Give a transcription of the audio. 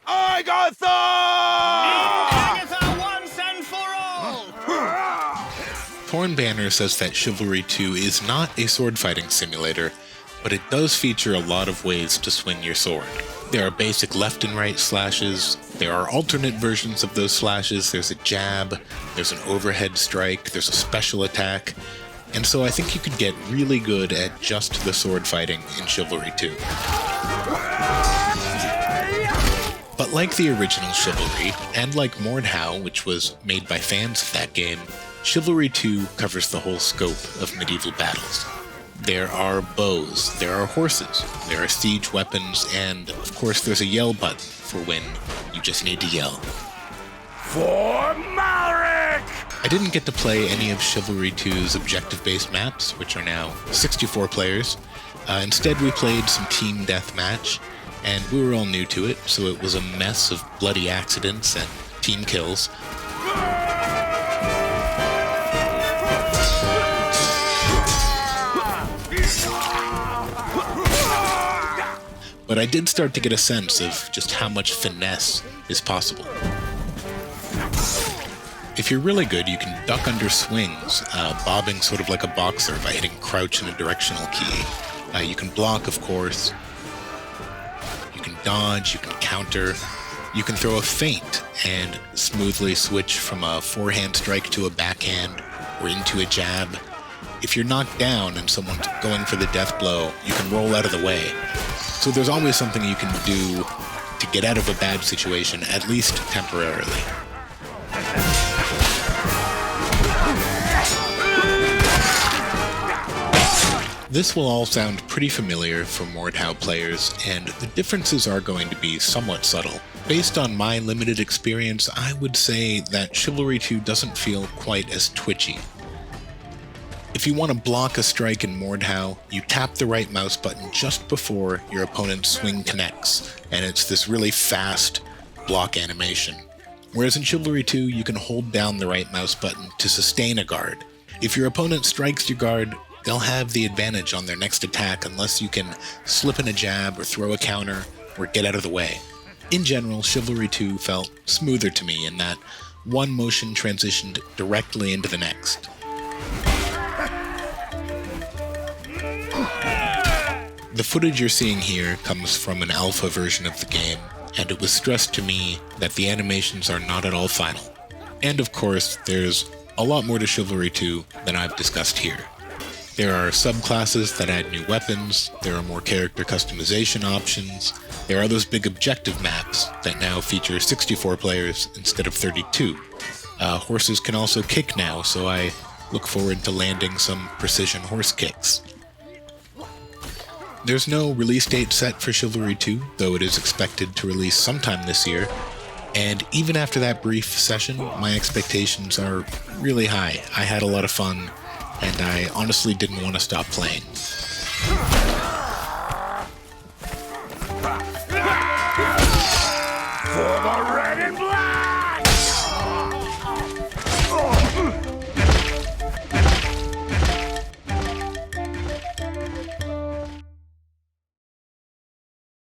Agatha! Agatha once and for all! Torn Banner says that Chivalry 2 is not a sword-fighting simulator, but it does feature a lot of ways to swing your sword. There are basic left and right slashes, there are alternate versions of those slashes, there's a jab, there's an overhead strike, there's a special attack, and so I think you could get really good at just the sword fighting in Chivalry 2. But like the original Chivalry, and like Mordhau, which was made by fans of that game, Chivalry 2 covers the whole scope of medieval battles. There are bows, there are horses, there are siege weapons, and of course there's a yell button for when you just need to yell. For Malric! I didn't get to play any of Chivalry 2's objective-based maps, which are now 64 players. Instead we played some team deathmatch, and we were all new to it, so it was a mess of bloody accidents and team kills. But I did start to get a sense of just how much finesse is possible. If you're really good, you can duck under swings, bobbing sort of like a boxer by hitting crouch and a directional key. You can block, of course. You can dodge, you can counter. You can throw a feint and smoothly switch from a forehand strike to a backhand or into a jab. If you're knocked down and someone's going for the death blow, you can roll out of the way. So there's always something you can do to get out of a bad situation, at least temporarily. This will all sound pretty familiar for Mordhau players, and the differences are going to be somewhat subtle. Based on my limited experience, I would say that Chivalry 2 doesn't feel quite as twitchy. If you want to block a strike in Mordhau, you tap the right mouse button just before your opponent's swing connects, and it's this really fast block animation. Whereas in Chivalry 2, you can hold down the right mouse button to sustain a guard. If your opponent strikes your guard, they'll have the advantage on their next attack unless you can slip in a jab or throw a counter or get out of the way. In general, Chivalry 2 felt smoother to me in that one motion transitioned directly into the next. The footage you're seeing here comes from an alpha version of the game, and it was stressed to me that the animations are not at all final. And of course, there's a lot more to Chivalry 2 than I've discussed here. There are subclasses that add new weapons, there are more character customization options, there are those big objective maps that now feature 64 players instead of 32. Horses can also kick now, so I look forward to landing some precision horse kicks. There's no release date set for Chivalry 2, though it is expected to release sometime this year, and even after that brief session, my expectations are really high. I had a lot of fun, and I honestly didn't want to stop playing.